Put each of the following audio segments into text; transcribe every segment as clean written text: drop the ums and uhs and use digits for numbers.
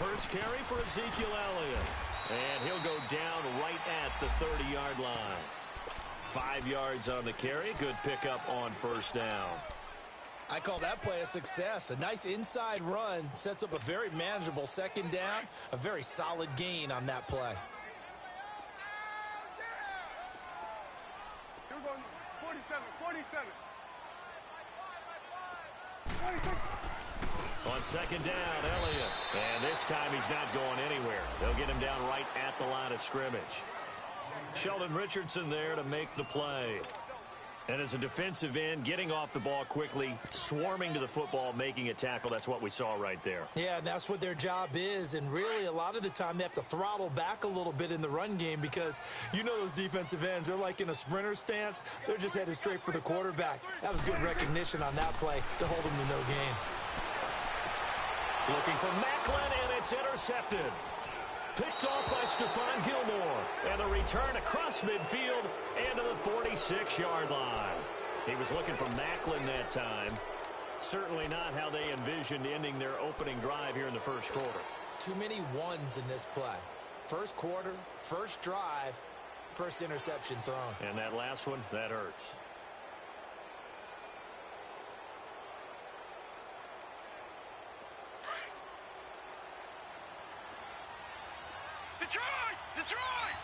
first carry for Ezekiel Elliott. And he'll go down right at the 30-yard line. 5 yards on the carry. Good pickup on first down. I call that play a success. A nice inside run sets up a very manageable second down. A very solid gain on that play. Here we go. 47. On second down, Elliott. And this time he's not going anywhere. They'll get him down right at the line of scrimmage. Sheldon Richardson there to make the play. And as a defensive end, getting off the ball quickly, swarming to the football, making a tackle, that's what we saw right there. Yeah, and that's what their job is. And really, a lot of the time, they have to throttle back a little bit in the run game because you know those defensive ends, they're like in a sprinter stance. They're just headed straight for the quarterback. That was good recognition on that play to hold them to no gain. Looking for Macklin, and it's intercepted. Picked off by Stephon Gilmore. And the return across midfield and to the 46-yard line. He was looking for Macklin that time. Certainly not how they envisioned ending their opening drive here in the first quarter. Too many ones in this play. First quarter, first drive, first interception thrown. And that last one, that hurts. Detroit!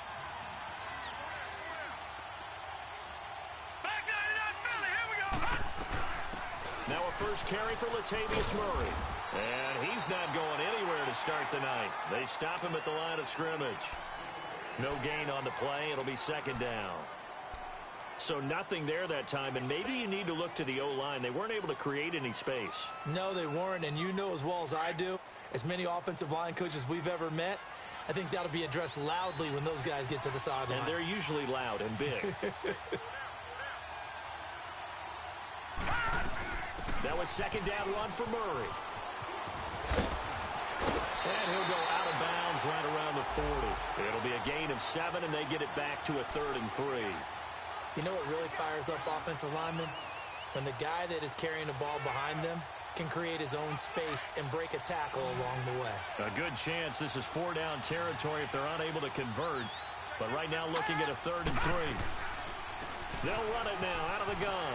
Back 99 Philly, here we go. Now a first carry for Latavius Murray. And he's not going anywhere to start the night. They stop him at the line of scrimmage. No gain on the play. It'll be second down. So nothing there that time, and maybe you need to look to the O-line. They weren't able to create any space. No, they weren't, and you know as well as I do, as many offensive line coaches we've ever met, I think that'll be addressed loudly when those guys get to the sideline. And they're usually loud and big. That was second down run for Murray. And he'll go out of bounds right around the 40. It'll be a gain of 7, and they get it back to a 3rd and 3. You know what really fires up offensive linemen? When the guy that is carrying the ball behind them can create his own space and break a tackle along the way. A good chance this is 4-down territory if they're unable to convert. But right now looking at a 3rd and 3. They'll run it now out of the gun.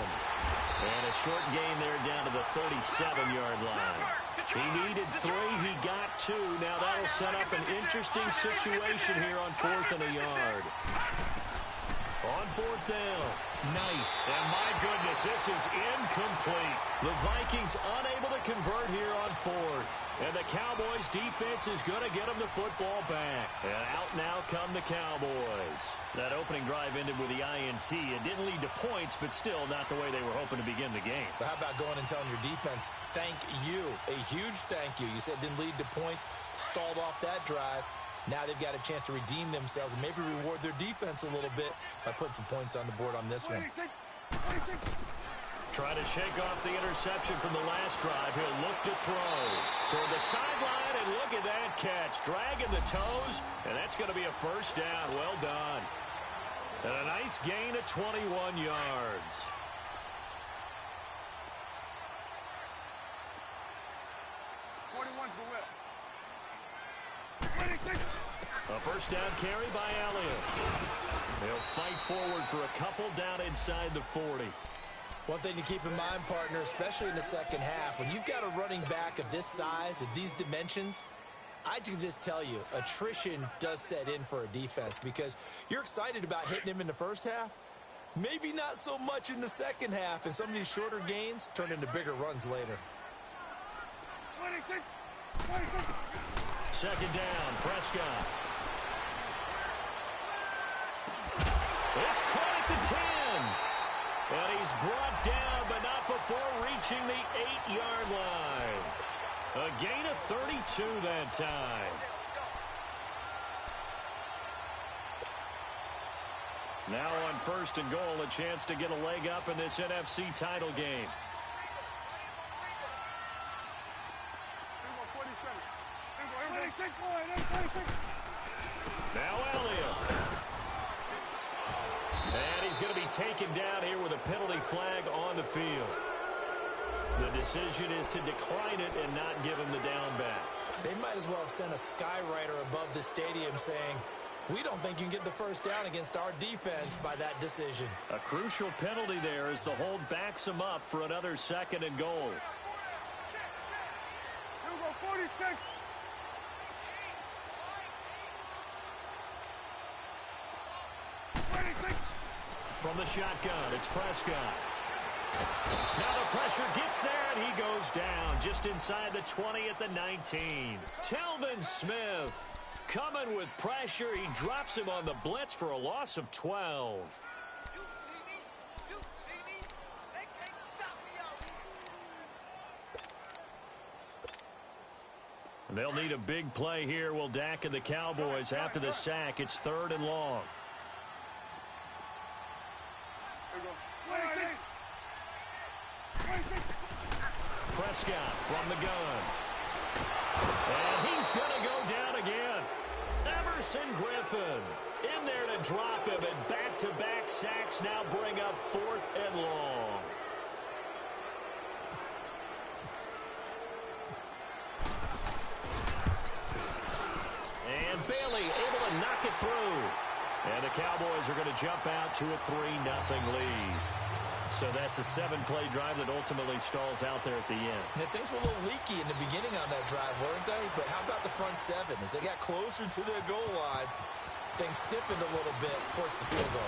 And a short gain there down to the 37-yard line. He needed 3. He got 2. Now that'll set up an interesting situation here on 4th and a yard. On 4th down, Knight. And my goodness, this is incomplete. The Vikings unable to convert here on 4th. And the Cowboys defense is going to get them the football back. And out now come the Cowboys. That opening drive ended with the INT. It didn't lead to points, but still not the way they were hoping to begin the game. But how about going and telling your defense, thank you, a huge thank you. You said it didn't lead to points, stalled off that drive. Now they've got a chance to redeem themselves and maybe reward their defense a little bit by putting some points on the board on this one. Try to shake off the interception from the last drive. He'll look to throw toward the sideline, and look at that catch. Dragging the toes, and that's going to be a first down. Well done. And a nice gain of 21 yards. A first down carry by Elliott. They'll fight forward for a couple down inside the 40. One thing to keep in mind, partner, especially in the second half, when you've got a running back of this size, of these dimensions, I can just tell you, attrition does set in for a defense because you're excited about hitting him in the first half. Maybe not so much in the second half, and some of these shorter gains turn into bigger runs later. Second down, Prescott. It's caught at the 10. And he's brought down, but not before reaching the 8-yard line. A gain of 32 that time. Now on 1st and goal, a chance to get a leg up in this NFC title game. Now Elliott. And he's going to be taken down here with a penalty flag on the field. The decision is to decline it and not give him the down back. They might as well have sent a skywriter above the stadium saying, we don't think you can get the first down against our defense by that decision. A crucial penalty there as the hold backs him up for another 2nd and goal. Here we go, 46. From the shotgun, it's Prescott. Now the pressure gets there, and he goes down just inside the 20 at the 19. Telvin Smith coming with pressure. He drops him on the blitz for a loss of 12. You see me? You see me? They can't stop me out here. They'll need a big play here. Will Dak and the Cowboys after the sack. It's 3rd and long. Prescott from the gun. And he's going to go down again. Everson Griffin in there to drop him, and back-to-back sacks now bring up 4th and long. And Bailey able to knock it through. And the Cowboys are going to jump out to a 3-0 lead. So that's a 7-play drive that ultimately stalls out there at the end. And things were a little leaky in the beginning on that drive, weren't they? But how about the front 7? As they got closer to their goal line, things stiffened a little bit, forced the field goal.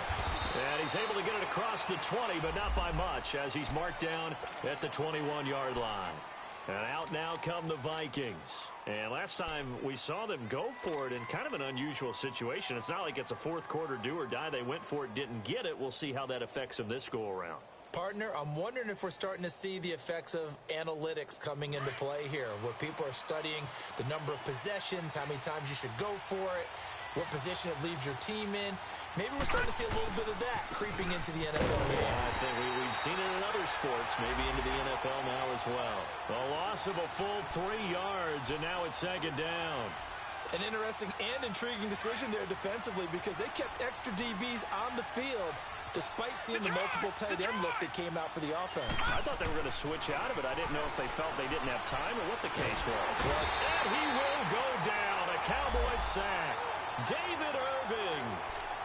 And he's able to get it across the 20, but not by much, as he's marked down at the 21-yard line. And out now come the Vikings. And last time we saw them go for it in kind of an unusual situation. It's not like it's a fourth-quarter do-or-die. They went for it, didn't get it. We'll see how that affects them this go-around. Partner, I'm wondering if we're starting to see the effects of analytics coming into play here, where people are studying the number of possessions, how many times you should go for it, what position it leaves your team in. Maybe we're starting to see a little bit of that creeping into the NFL game. Yeah, I think we've seen it in other sports, maybe into the NFL now as well. A loss of a full 3 yards, and now it's 2nd down. An interesting and intriguing decision there defensively, because they kept extra DBs on the field despite seeing the multiple tight end look that came out for the offense. I thought they were going to switch out of it. I didn't know if they felt they didn't have time or what the case was. And he will go down. A Cowboys sack. David Irving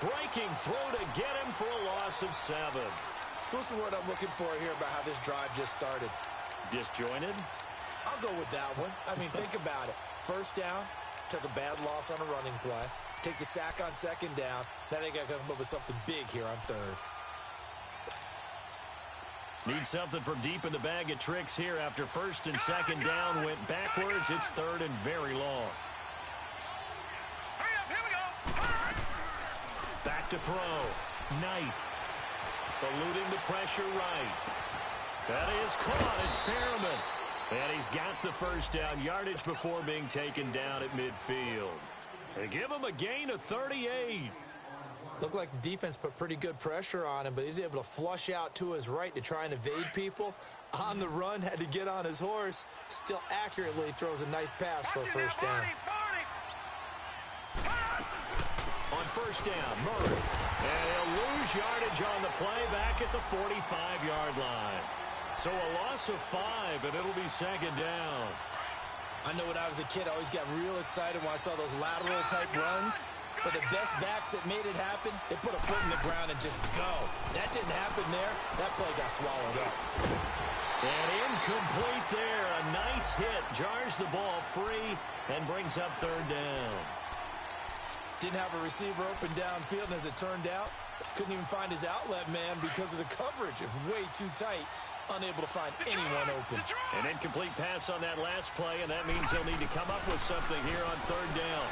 breaking through to get him for a loss of 7. So what's the word I'm looking for here about how this drive just started? Disjointed? I'll go with that one. I mean, think about it. First down, took a bad loss on a running play. Take the sack on 2nd down. Now they got to come up with something big here on 3rd. Need something from deep in the bag of tricks here after 1st and 2nd down went backwards. It's 3rd and very long. Hurry up, here we go. Back to throw. Knight. Eluding the pressure right. That is caught. It's Perriman. And he's got the first down. Yardage before being taken down at midfield. They give him a gain of 38. Looked like the defense put pretty good pressure on him, but he's able to flush out to his right to try and evade people. On the run, had to get on his horse. Still accurately throws a nice pass for a first down. On first down, Murray. And he'll lose yardage on the play back at the 45-yard line. So a loss of 5, and it'll be 2nd down. I know when I was a kid, I always got real excited when I saw those lateral-type runs. But the best backs that made it happen, they put a foot in the ground and just go. That didn't happen there. That play got swallowed up. And incomplete there. A nice hit. Jars the ball free and brings up 3rd down. Didn't have a receiver open downfield, and as it turned out, couldn't even find his outlet man because of the coverage. It was way too tight. Unable to find anyone open. An incomplete pass on that last play, and that means they'll need to come up with something here on 3rd down.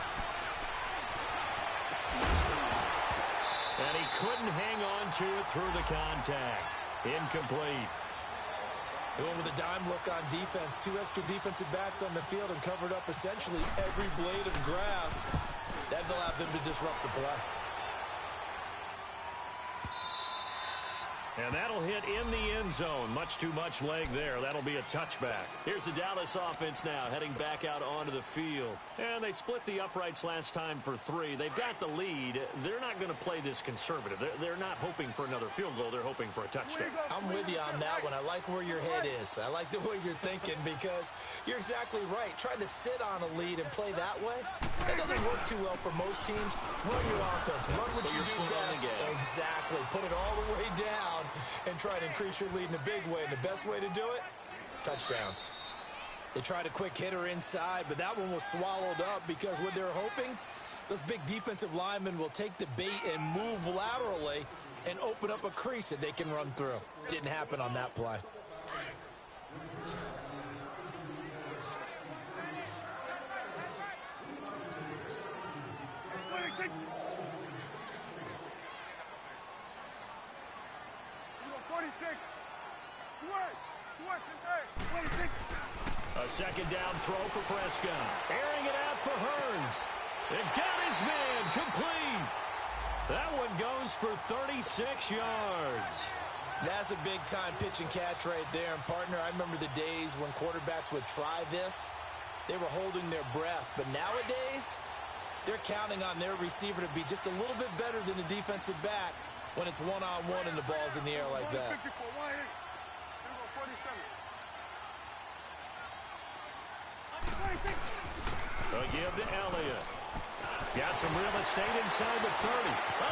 And he couldn't hang on to it through the contact. Incomplete. They went with a dime look on defense. 2 extra defensive backs on the field and covered up essentially every blade of grass. That allowed them to disrupt the play. And that'll hit in the end zone. Much too much leg there. That'll be a touchback. Here's the Dallas offense now heading back out onto the field. And they split the uprights last time for 3. They've got the lead. They're not going to play this conservative. They're not hoping for another field goal. They're hoping for a touchdown. I'm with you on that one. I like where your head is. I like the way you're thinking because you're exactly right. Trying to sit on a lead and play that way, that doesn't work too well for most teams. Run your offense. Run what you do best. Exactly. Put it all the way down and try to increase your lead in a big way. And the best way to do it, touchdowns. They tried a quick hitter inside, but that one was swallowed up because what they're hoping, those big defensive linemen will take the bait and move laterally and open up a crease that they can run through. Didn't happen on that play. A second down throw for Prescott. Airing it out for Hearns. It got his man complete. That one goes for 36 yards. That's a big-time pitch and catch right there. And, partner, I remember the days when quarterbacks would try this. They were holding their breath. But nowadays, they're counting on their receiver to be just a little bit better than the defensive back when it's one-on-one and the ball's in the air like that. A give to Elliott. Got some real estate inside the 30.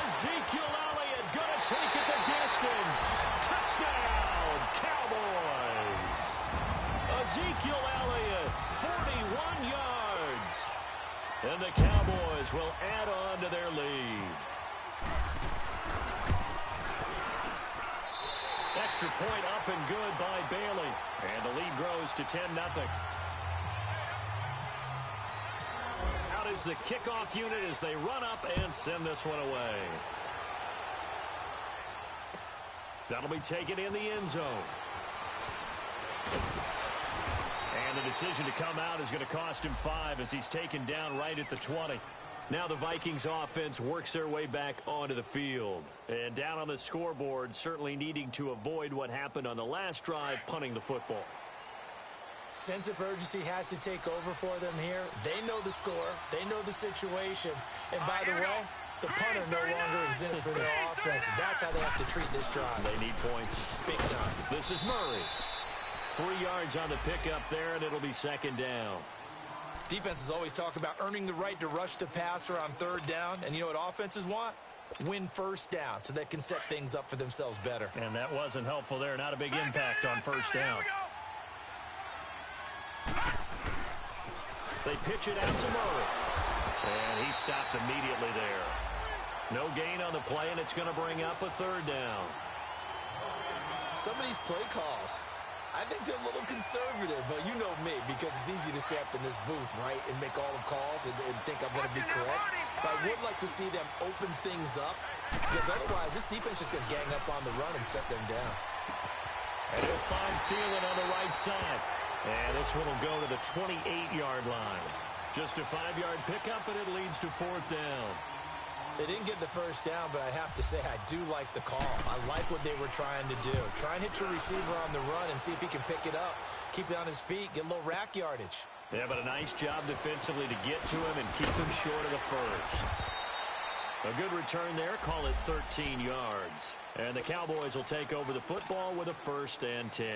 Ezekiel Elliott going to take it the distance. Touchdown, Cowboys. Ezekiel Elliott, 41 yards. And the Cowboys will add on to their lead. Extra point up and good by Bailey. And the lead grows to 10-0. Is the kickoff unit as they run up and send this one away. That'll be taken in the end zone. And the decision to come out is going to cost him 5 as he's taken down right at the 20. Now the Vikings offense works their way back onto the field. And down on the scoreboard, certainly needing to avoid what happened on the last drive, punting the football. Sense of urgency has to take over for them here. They know the score. They know the situation. And by the way, the punter no longer exists for their offense. That's how they have to treat this drive. They need points. Big time. This is Murray. 3 yards on the pickup there, and it'll be second down. Defenses always talk about earning the right to rush the passer on third down. And you know what offenses want? Win first down so they can set things up for themselves better. And that wasn't helpful there. Not a big impact on first down. They pitch it out to Murray. And he stopped immediately there. No gain on the play, and it's going to bring up a third down. Some of these play calls, I think they're a little conservative, but you know me, because it's easy to sit up in this booth, right, and make all the calls and think I'm going to be correct. But I would like to see them open things up, because otherwise this defense is going to gang up on the run and shut them down. And he'll find Thielen on the right side. And this one will go to the 28-yard line. Just a 5-yard pickup, and it leads to fourth down. They didn't get the first down, but I have to say I do like the call. I like what they were trying to do. Try and hit your receiver on the run and see if he can pick it up. Keep it on his feet, get a little rack yardage. Yeah, but a nice job defensively to get to him and keep him short of the first. A good return there, call it 13 yards. And the Cowboys will take over the football with a 1st and 10.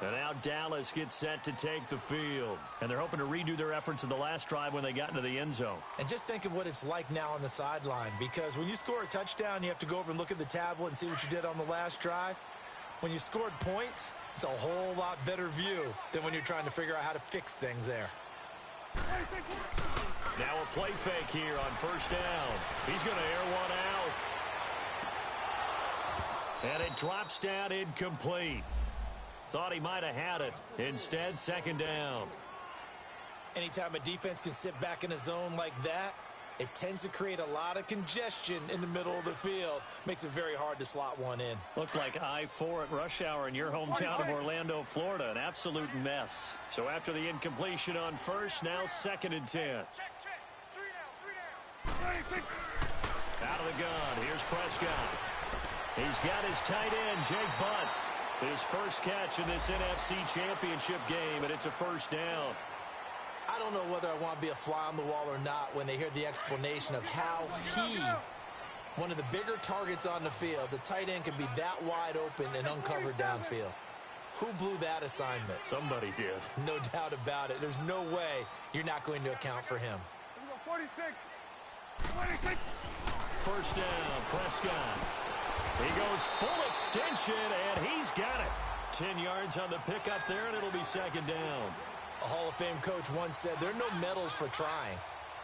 And now Dallas gets set to take the field. And they're hoping to redo their efforts in the last drive when they got into the end zone. And just think of what it's like now on the sideline. Because when you score a touchdown, you have to go over and look at the tablet and see what you did on the last drive. When you scored points, it's a whole lot better view than when you're trying to figure out how to fix things there. Now a play fake here on first down. He's going to air one out. And it drops down incomplete. Thought he might have had it. Instead, second down. Anytime a defense can sit back in a zone like that, it tends to create a lot of congestion in the middle of the field. Makes it very hard to slot one in. Looked like I-4 at rush hour in your hometown of Orlando, Florida. An absolute mess. So after the incompletion on first, now 2nd and 10. Check. 3 down. Out of the gun. Here's Prescott. He's got his tight end, Jake Butt. His first catch in this NFC Championship game, and it's a first down. I don't know whether I want to be a fly on the wall or not when they hear the explanation of how he, one of the bigger targets on the field, the tight end can be that wide open and uncovered downfield. Who blew that assignment? Somebody did. No doubt about it. There's no way you're not going to account for him. 46. 26. First down, Prescott. He goes full extension, and he's got it. 10 yards on the pickup there, and it'll be second down. A Hall of Fame coach once said, there are no medals for trying.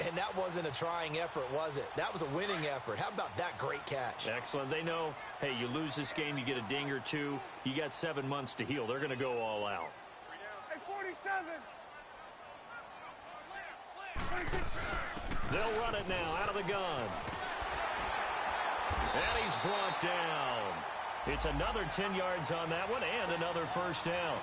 And that wasn't a trying effort, was it? That was a winning effort. How about that great catch? Excellent. They know, hey, you lose this game, you get a ding or two. You got 7 months to heal. They're going to go all out. Hey, 47. 26. They'll run it now out of the gun. And he's brought down. It's another 10 yards on that one and another first down.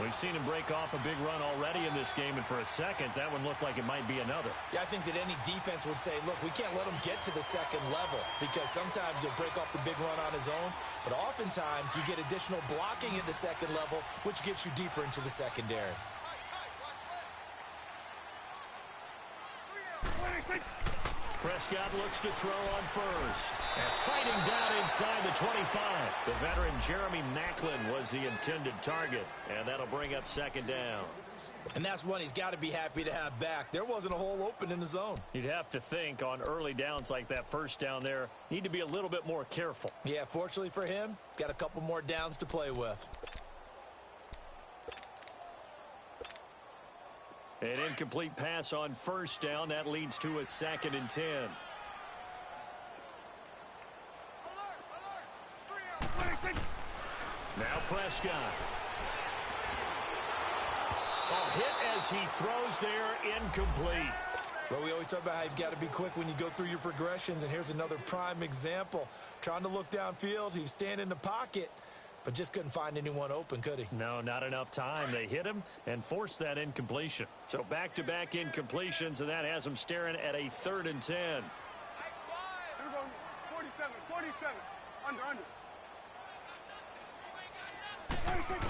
We've seen him break off a big run already in this game, and for a second, that one looked like it might be another. Yeah, I think that any defense would say, look, we can't let him get to the second level because sometimes he'll break off the big run on his own, but oftentimes you get additional blocking at the second level, which gets you deeper into the secondary. 26. Prescott looks to throw on first. And fighting down inside the 25. The veteran Jeremy Maclin was the intended target. And that'll bring up second down. And that's one he's got to be happy to have back. There wasn't a hole open in the zone. You'd have to think on early downs like that first down there, need to be a little bit more careful. Yeah, fortunately for him, got a couple more downs to play with. An incomplete pass on first down. That leads to a 2nd and 10. Alert! Alert! 26. Now Prescott. A hit as he throws there, incomplete. Well, we always talk about how you've got to be quick when you go through your progressions, and here's another prime example. Trying to look downfield, he was standing in the pocket, but just couldn't find anyone open, could he? No, not enough time. They hit him and forced that incompletion. So back-to-back incompletions, and that has him staring at a 3rd and 10. Here we go. 47. 47. Under. 26.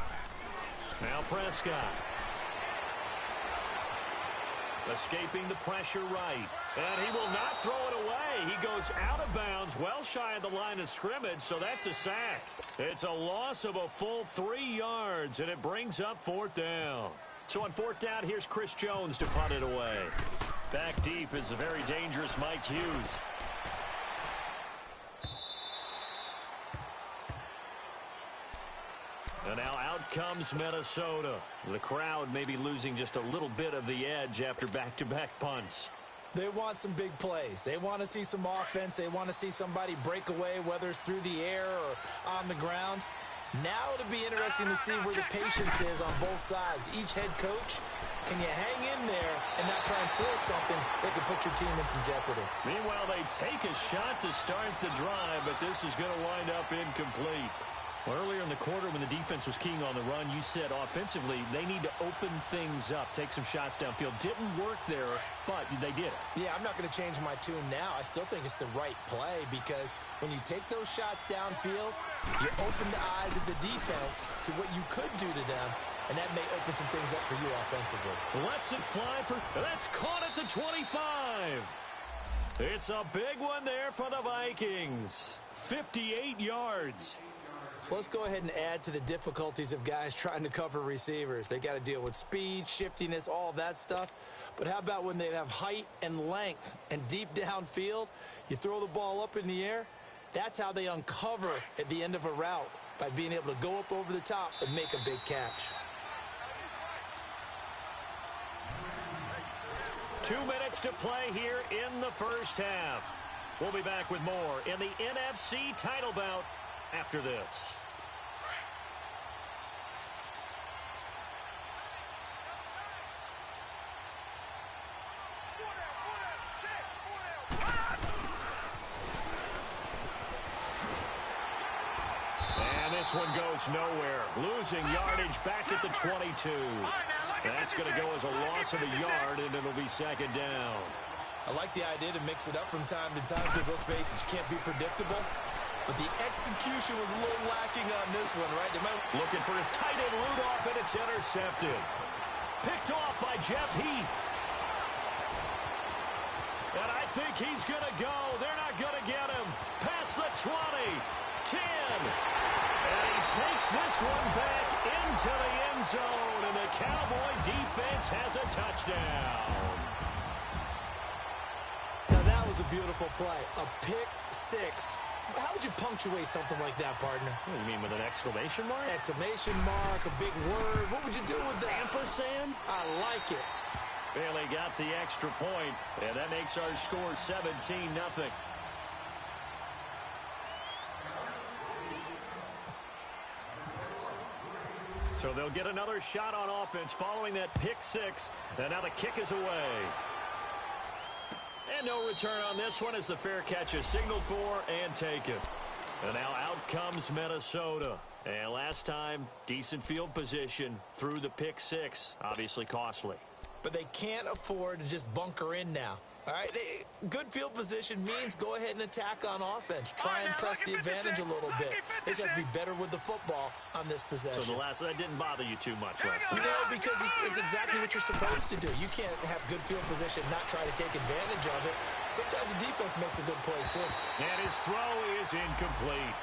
Now Prescott. Escaping the pressure right. And he will not throw it away. He goes out of bounds, well shy of the line of scrimmage, so that's a sack. It's a loss of a full 3 yards, and it brings up 4th down. So on 4th down, here's Chris Jones to punt it away. Back deep is the very dangerous Mike Hughes. And now out comes Minnesota. The crowd may be losing just a little bit of the edge after back-to-back punts. They want some big plays. They want to see some offense. They want to see somebody break away, whether it's through the air or on the ground. Now it'll be interesting to see where the patience is on both sides. Each head coach, can you hang in there and not try and force something that could put your team in some jeopardy? Meanwhile, they take a shot to start the drive, but this is going to wind up incomplete. Well, earlier in the quarter when the defense was keying on the run, you said offensively they need to open things up, take some shots downfield. Didn't work there, but they did it. Yeah, I'm not going to change my tune now. I still think it's the right play because when you take those shots downfield, you open the eyes of the defense to what you could do to them, and that may open some things up for you offensively. Lets it fly for... That's caught at the 25. It's a big one there for the Vikings. 58 yards. So let's go ahead and add to the difficulties of guys trying to cover receivers. They got to deal with speed, shiftiness, all that stuff. But how about when they have height and length and deep downfield? You throw the ball up in the air. That's how they uncover at the end of a route, by being able to go up over the top and make a big catch. 2 minutes to play here in the first half. We'll be back with more in the NFC title bout after this. And this one goes nowhere. Losing yardage back at the 22. That's going to go as a loss of a yard, and it'll be second down. I like the idea to mix it up from time to time because, let's face it, you can't be predictable. but the execution was a little lacking on this one, right? Looking for his tight end Rudolph, and it's intercepted. Picked off by Jeff Heath. And I think he's going to go. They're not going to get him. Past the 20, 10. And he takes this one back into the end zone, and the Cowboy defense has a touchdown. Now, that was a beautiful play. A pick six. How would you punctuate something like that, partner? What do you mean, with an exclamation mark? Exclamation mark, a big word. What would you do with that? Ampersand? I like it. Bailey got the extra point, and that makes our score 17-0. So they'll get another shot on offense following that pick six, and now the kick is away. And no return on this one as the fair catch is signaled for and taken. And now out comes Minnesota. And last time, decent field position through the pick six. Obviously costly. But they can't afford to just bunker in now. All right, good field position means go ahead and attack on offense. Try and press the advantage a little bit. They just have to be better with the football on this possession. So that didn't bother you too much last time. No, because it's exactly what you're supposed to do. You can't have good field position, not try to take advantage of it. Sometimes the defense makes a good play, too. And his throw is incomplete.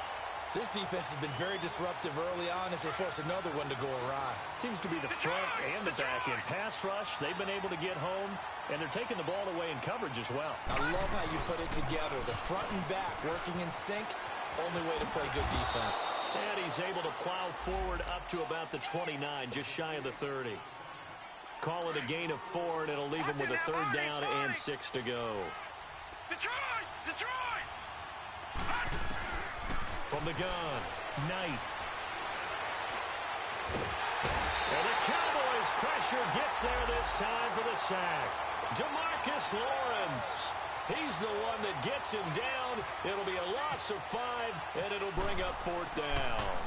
This defense has been very disruptive early on as they force another one to go awry. Seems to be the front and the back end. Pass rush, they've been able to get home, and they're taking the ball away in coverage as well. I love how you put it together. The front and back working in sync, only way to play good defense. And he's able to plow forward up to about the 29, just shy of the 30. Call it a gain of 4, and it'll leave him with a third down and 6 to go. Detroit! Detroit! From the gun, Knight. And the Cowboys' pressure gets there this time for the sack. DeMarcus Lawrence. He's the one that gets him down. It'll be a loss of 5, and it'll bring up 4th down.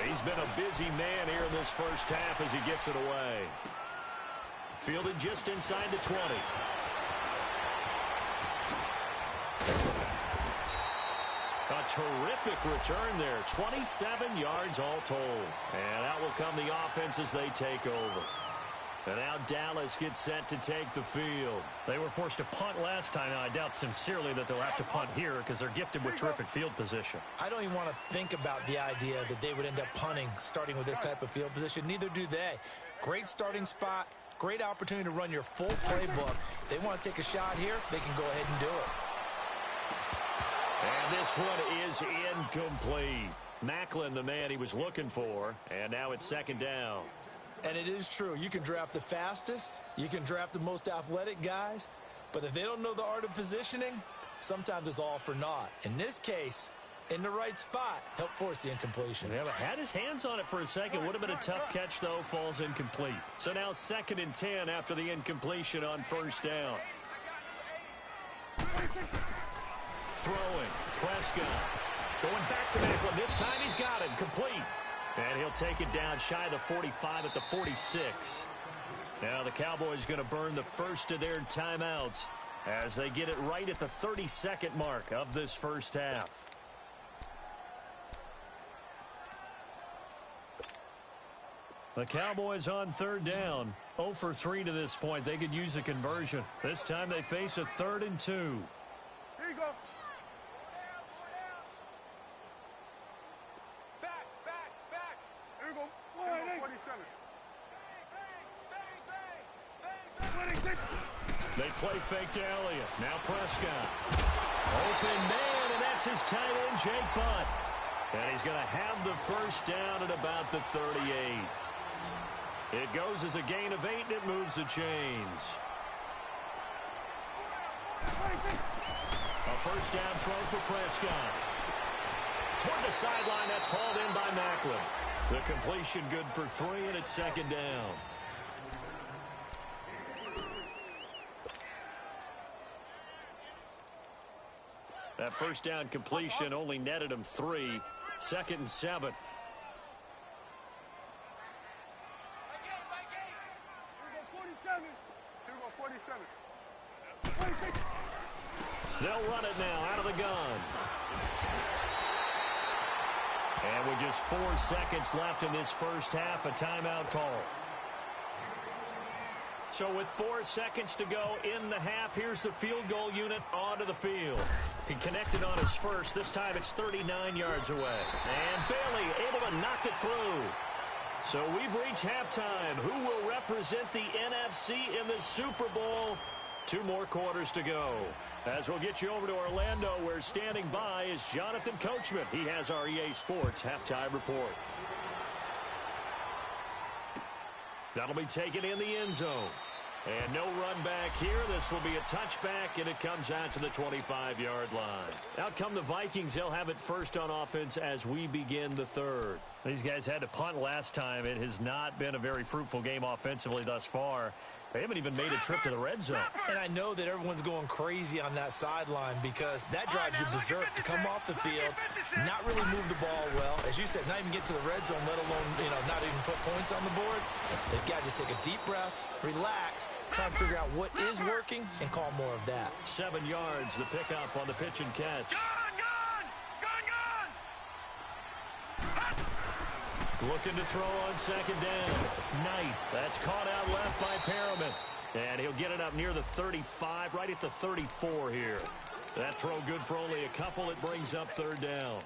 He's been a busy man here in this first half as he gets it away. Fielded just inside the 20. A terrific return there. 27 yards all told. And that will come the offense as they take over. And now Dallas gets set to take the field. They were forced to punt last time. Now, I doubt sincerely that they'll have to punt here because they're gifted with terrific field position. I don't even want to think about the idea that they would end up punting starting with this type of field position. Neither do they. Great starting spot. Great opportunity to run your full playbook. They want to take a shot here, they can go ahead and do it. And this one is incomplete. Macklin, the man he was looking for, and now it's 2nd down. And it is true. You can draft the fastest. You can draft the most athletic guys. But if they don't know the art of positioning, sometimes it's all for naught. In this case, in the right spot, help force the incompletion. Yeah, but had his hands on it for a second. Would have been a tough catch, though. Falls incomplete. So now 2nd and 10 after the incompletion on 1st down. Throwing. Prescott. Going back to Macklin. This time he's got him. Complete. And he'll take it down shy of the 45 at the 46. Now the Cowboys going to burn the first of their timeouts as they get it right at the 32nd mark of this first half. The Cowboys on 3rd down. 0 for 3 to this point. They could use a conversion. This time they face a 3rd and 2. Here you go. Back. Here we go. 47. 26. They play fake to Elliott. Now Prescott. Open man, and that's his tight end, Jake Butt. And he's going to have the first down at about the 38. It goes as a gain of 8, and it moves the chains. A first down throw for Prescott. Toward the sideline, that's hauled in by Macklin. The completion good for 3, and it's 2nd down. That first down completion only netted him 3. 2nd and 7. Here we go, 47. 26. They'll run it now out of the gun. And with just 4 seconds left in this first half, a timeout call. So with 4 seconds to go in the half, here's the field goal unit onto the field. He connected on his first. This time it's 39 yards away. And Bailey able to knock it through. So we've reached halftime. Who will represent the NFC in the Super Bowl? 2 more quarters to go. As we'll get you over to Orlando, where standing by is Jonathan Coachman. He has our EA Sports halftime report. That'll be taken in the end zone. And no run back here. This will be a touchback, and it comes out to the 25-yard line. Out come the Vikings. They'll have it first on offense as we begin the third. These guys had to punt last time. It has not been a very fruitful game offensively thus far. They haven't even made a trip to the red zone. And I know that everyone's going crazy on that sideline because that drives you berserk to come off the field, not really move the ball well. As you said, not even get to the red zone, let alone, not even put points on the board. They've got to just take a deep breath, relax, try and figure out what is working, and call more of that. 7 yards, the pickup on the pitch and catch. Looking to throw on second down. Knight. That's caught out left by Perriman. And he'll get it up near the 35, right at the 34 here. That throw good for only a couple. It brings up third down.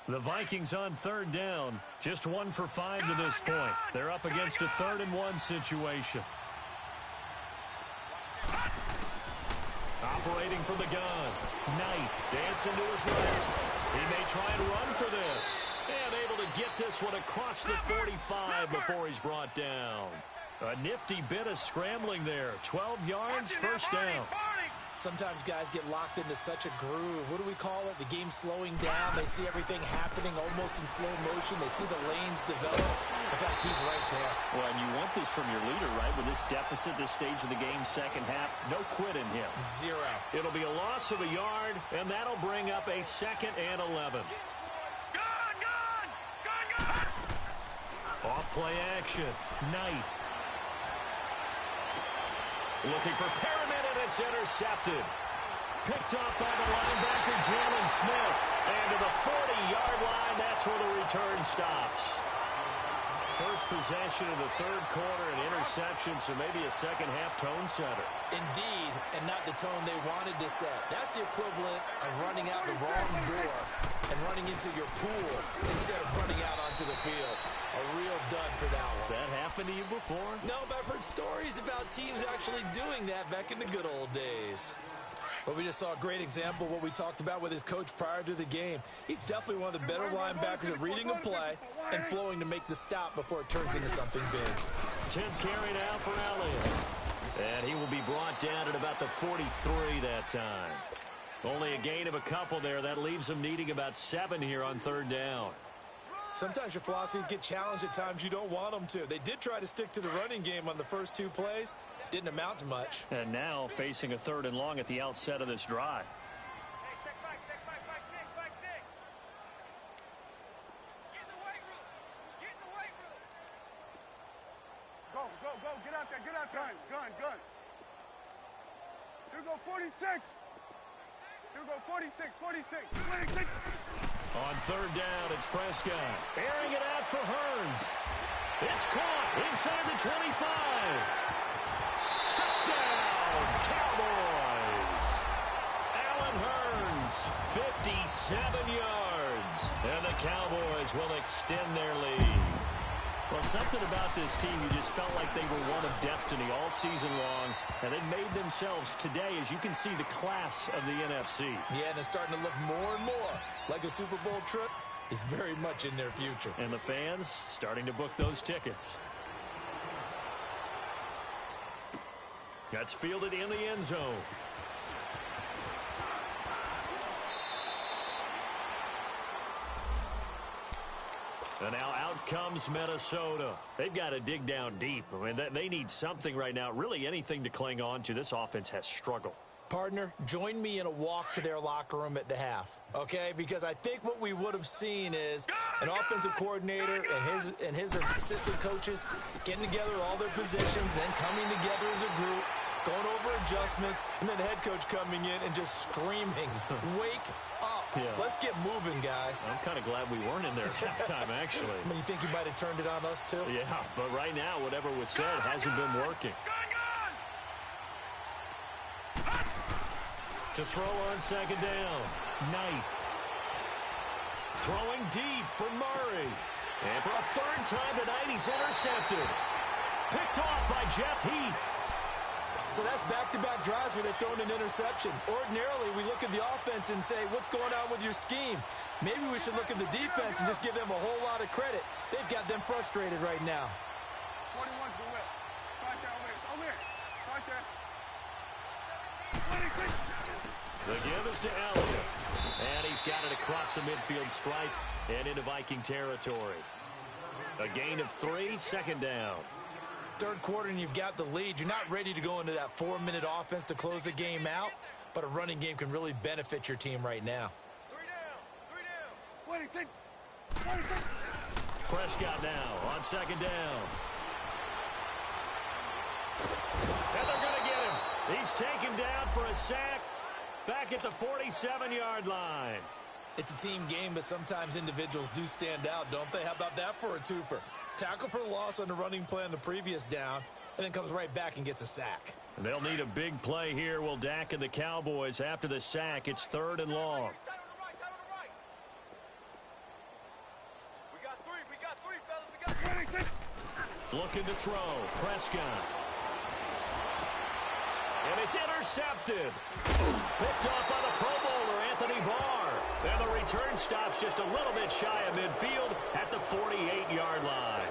The Vikings on third down. Just 1 for 5 to this point. They're up against a 3rd and 1 situation. Operating from the gun. Knight dancing to his right. He may try and run for this. And able to get this one across the 45 before he's brought down. A nifty bit of scrambling there. 12 yards, first down. Sometimes guys get locked into such a groove. What do we call it? The game slowing down. They see everything happening almost in slow motion. They see the lanes develop. In fact, he's right there. Well, and you want this from your leader, right? With this deficit, this stage of the game, second half, no quit in him. 0. It'll be a loss of a yard, and that'll bring up a 2nd and 11. Off play action. Knight. Looking for Perriman, and it's intercepted. Picked up by the linebacker, Jalen Smith. And to the 40-yard line, that's where the return stops. First possession of the third quarter, an interception, so maybe a second-half tone setter. Indeed, and not the tone they wanted to set. That's the equivalent of running out the wrong door and running into your pool instead of running out onto the field. A real dud for that one. Has that happened to you before? No, but I've heard stories about teams actually doing that back in the good old days. But we just saw a great example of what we talked about with his coach prior to the game. He's definitely one of the better linebackers at reading a play and flowing to make the stop before it turns into something big. 10th carry now for Elliott. And he will be brought down at about the 43 that time. Only a gain of a couple there. That leaves him needing about 7 here on third down. Sometimes your philosophies get challenged at times you don't want them to. They did try to stick to the running game on the first 2 plays. Didn't amount to much. And now facing a 3rd and long at the outset of this drive. Hey, check back, back 6. Get in the weight room. Get in the weight room. Go. Get out there. Gun. Here go 46. Here go 46. On third down, it's Prescott. Airing it out for Hearns. It's caught inside the 25. Touchdown, Cowboys. Allen Hearns, 57 yards. And the Cowboys will extend their lead. Well, something about this team, you just felt like they were one of destiny all season long, and they made themselves today, as you can see, the class of the NFC. Yeah, and it's starting to look more and more like a Super Bowl trip is very much in their future. And the fans starting to book those tickets. That's fielded in the end zone. And now out comes Minnesota. They've got to dig down deep. I mean, they need something right now, really anything to cling on to. This offense has struggled. Partner, join me in a walk to their locker room at the half, okay? Because I think what we would have seen is an offensive coordinator and his assistant coaches getting together all their positions, then coming together as a group, going over adjustments, and then the head coach coming in and just screaming, wake up. Yeah. Let's get moving, guys. I'm kind of glad we weren't in there at halftime, actually. I mean, you think you might have turned it on us, too? Yeah, but right now, whatever was said hasn't been working. To throw on second down, Knight. Throwing deep for Murray. And for a third time tonight, he's intercepted. Picked off by Jeff Heath. So that's back-to-back drives where they've thrown an interception. Ordinarily, we look at the offense and say, what's going on with your scheme? Maybe we should look at the defense and just give them a whole lot of credit. They've got them frustrated right now. 21's the whip. Right there, over here. Right there. 26. The give is to Elliott. And he's got it across the midfield stripe and into Viking territory. A gain of 3, second down. Third quarter and you've got the lead. You're not ready to go into that 4-minute offense to close the game out, but a running game can really benefit your team right now. 26. 26. Prescott now on second down. And they're going to get him. He's taken down for a sack back at the 47-yard line. It's a team game, but sometimes individuals do stand out, don't they? How about that for a twofer? Tackle for the loss on the running play on the previous down, and then comes right back and gets a sack. And they'll need a big play here, will Dak and the Cowboys. After the sack, it's 3rd and long. We got three, fellas. We got 26. Looking to throw. Prescott. And it's intercepted. Picked off by the Pro Bowler, Anthony Barr. And the return stops just a little bit shy of midfield at the 48-yard line.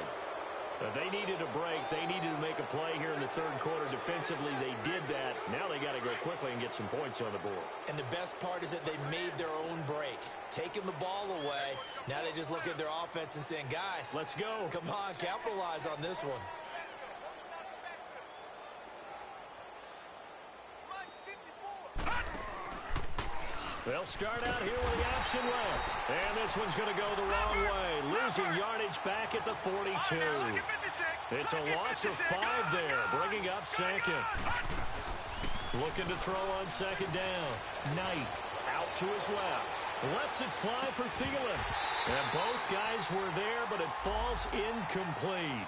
They needed a break. They needed to make a play here in the third quarter. Defensively, they did that. Now they got to go quickly and get some points on the board. And the best part is that they made their own break. Taking the ball away. Now they just look at their offense and saying, guys, let's go. Come on, capitalize on this one. They'll start out here with the option left. And this one's going to go the wrong way. Losing yardage back at the 42. It's a loss of 5 there, bringing up second. Looking to throw on second down. Knight out to his left. Lets it fly for Thielen. And both guys were there, but it falls incomplete.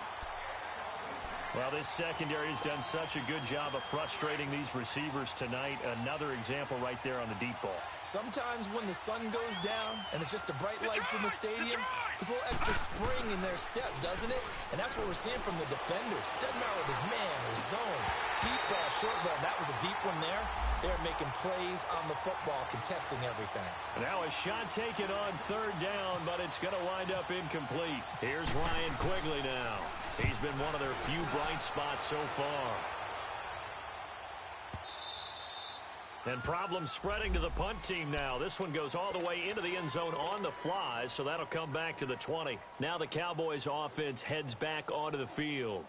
Well, this secondary has done such a good job of frustrating these receivers tonight. Another example right there on the deep ball. Sometimes when the sun goes down and it's just the bright lights in the stadium, there's a little extra spring in their step, doesn't it? And that's what we're seeing from the defenders. Doesn't matter whether it's man or zone. Deep ball, short ball. That was a deep one there. They're making plays on the football, contesting everything. Now a shot taken on third down, but it's going to wind up incomplete. Here's Ryan Quigley now. He's been one of their few bright spots so far. And problems spreading to the punt team now. This one goes all the way into the end zone on the fly, so that'll come back to the 20. Now the Cowboys offense heads back onto the field.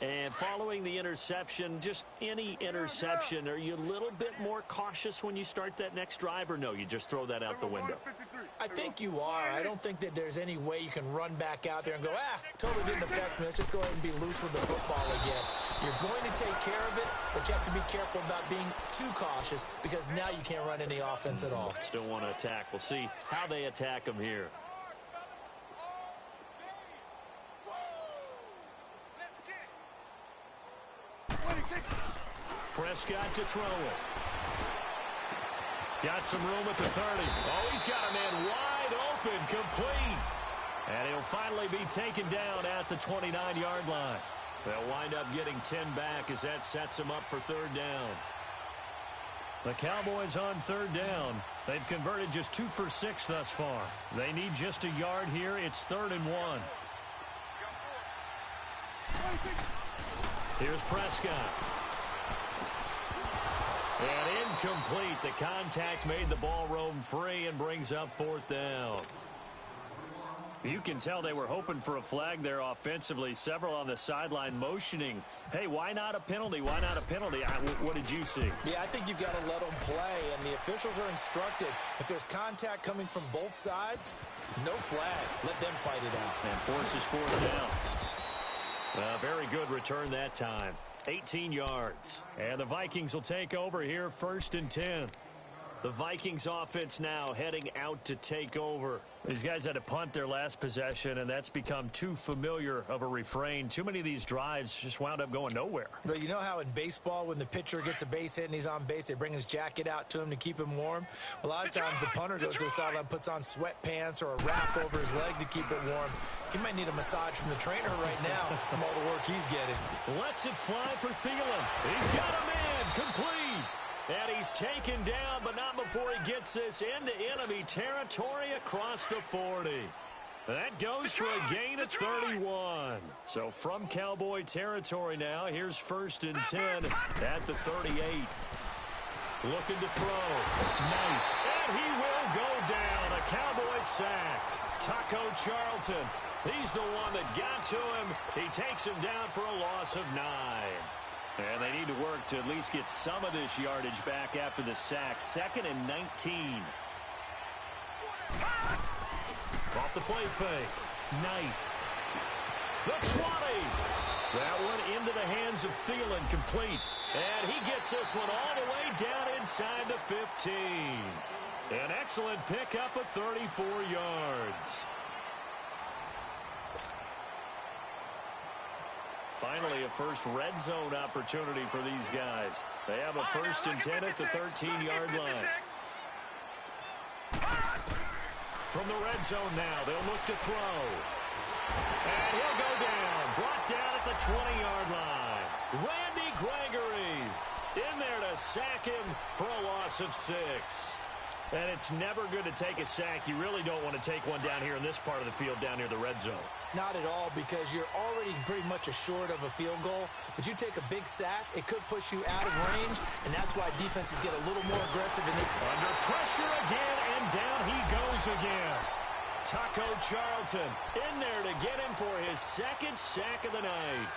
And following the interception, just any interception, are you a little bit more cautious when you start that next drive, or no, you just throw that out the window? I think you are. I don't think that there's any way you can run back out there and go, totally didn't affect me. Let's just go ahead and be loose with the football again. You're going to take care of it, but you have to be careful about being too cautious because now you can't run any offense at all. Still want to attack. We'll see how they attack them here. Prescott to throw it. Got some room at the 30. Oh, he's got a man wide open, complete. And he'll finally be taken down at the 29-yard line. They'll wind up getting 10 back as that sets them up for third down. The Cowboys on third down. They've converted just 2 for 6 thus far. They need just a yard here. It's 3rd and 1. Here's Prescott. And incomplete. The contact made the ball roam free and brings up 4th down. You can tell they were hoping for a flag there offensively. Several on the sideline motioning. Hey, why not a penalty? Why not a penalty? What did you see? Yeah, I think you've got to let them play, and the officials are instructed. If there's contact coming from both sides, no flag. Let them fight it out. And forces 4th down. Very good return that time. 18 yards. And the Vikings will take over here, 1st and 10. The Vikings offense now heading out to take over. These guys had to punt their last possession, and that's become too familiar of a refrain. Too many of these drives just wound up going nowhere. But you know how in baseball, when the pitcher gets a base hit and he's on base, they bring his jacket out to him to keep him warm? A lot of times the punter goes to the sideline, puts on sweatpants or a wrap over his leg to keep it warm. He might need a massage from the trainer right now from all the work he's getting. Lets it fly for Thielen. He's got a man complete. And he's taken down, but not before he gets this into enemy territory across the 40. That goes for a gain of 31. So from Cowboy territory now, here's 1st and 10 at the 38. Looking to throw. Knight. And he will go down. A Cowboy sack. Taco Charlton. He's the one that got to him. He takes him down for a loss of 9. And they need to work to at least get some of this yardage back after the sack. 2nd and 19. Off the play fake. Knight. The 20. That one into the hands of Thielen, complete. And he gets this one all the way down inside the 15. An excellent pickup of 34 yards. Finally, a first red zone opportunity for these guys. They have a 1st and 10 at the 13-yard line. From the red zone now, they'll look to throw. And he'll go down. Brought down at the 20-yard line. Randy Gregory in there to sack him for a loss of 6. And it's never good to take a sack. You really don't want to take one down here in this part of the field down near the red zone. Not at all, because you're already pretty much assured of a field goal. But you take a big sack, it could push you out of range, and that's why defenses get a little more aggressive. Under pressure again, and down he goes again. Taco Charlton in there to get him for his 2nd sack of the night.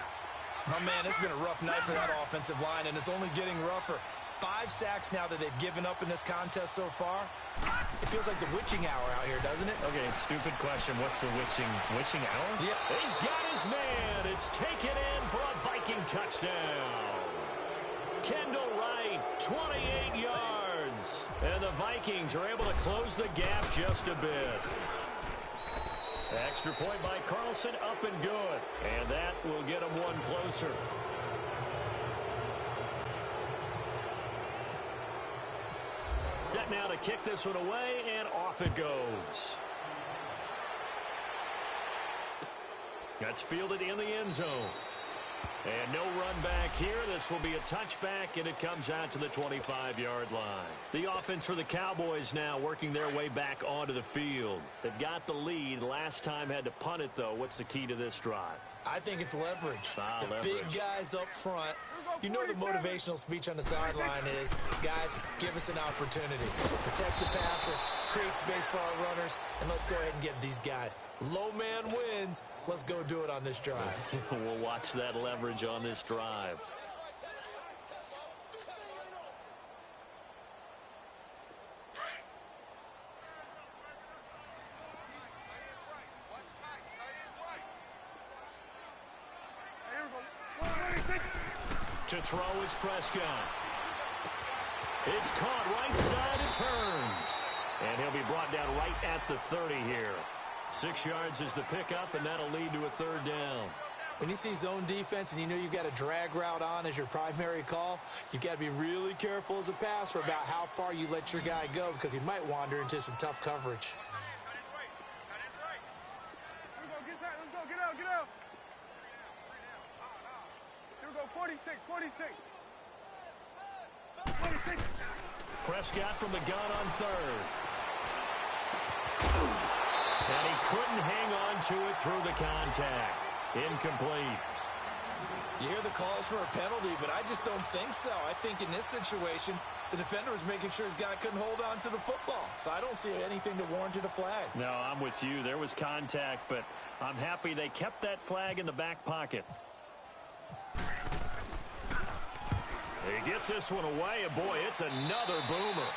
Oh, man, it's been a rough night for that offensive line, and it's only getting rougher. 5 sacks now that they've given up in this contest so far. It feels like the witching hour out here, doesn't it? Okay, stupid question. What's the witching hour? Yeah. He's got his man. It's taken in for a Viking touchdown. Kendall Wright, 28 yards. And the Vikings are able to close the gap just a bit. Extra point by Carlson, up and good. And that will get them one closer. Set now to kick this one away, and off it goes. That's fielded in the end zone. And no run back here. This will be a touchback, and it comes out to the 25-yard line. The offense for the Cowboys now working their way back onto the field. They've got the lead. Last time had to punt it, though. What's the key to this drive? I think it's leverage. The leverage. Big guys up front. You know the motivational speech on the sideline is, guys, give us an opportunity. Protect the passer, create space for our runners, and let's go ahead and get these guys. Low man wins. Let's go do it on this drive. We'll watch that leverage on this drive. To throw is Prescott. It's caught right side. It turns. And he'll be brought down right at the 30 here. 6 yards is the pickup, and that'll lead to a 3rd down. When you see zone defense and you know you've got a drag route on as your primary call, you've got to be really careful as a passer about how far you let your guy go, because he might wander into some tough coverage. Get out. Here we go, 46. Prescott from the gun on 3rd. And he couldn't hang on to it through the contact. Incomplete. You hear the calls for a penalty, but I just don't think so. I think in this situation, the defender was making sure his guy couldn't hold on to the football. So I don't see anything that warranted a flag. No, I'm with you. There was contact, but I'm happy they kept that flag in the back pocket. He gets this one away, and boy, it's another boomer.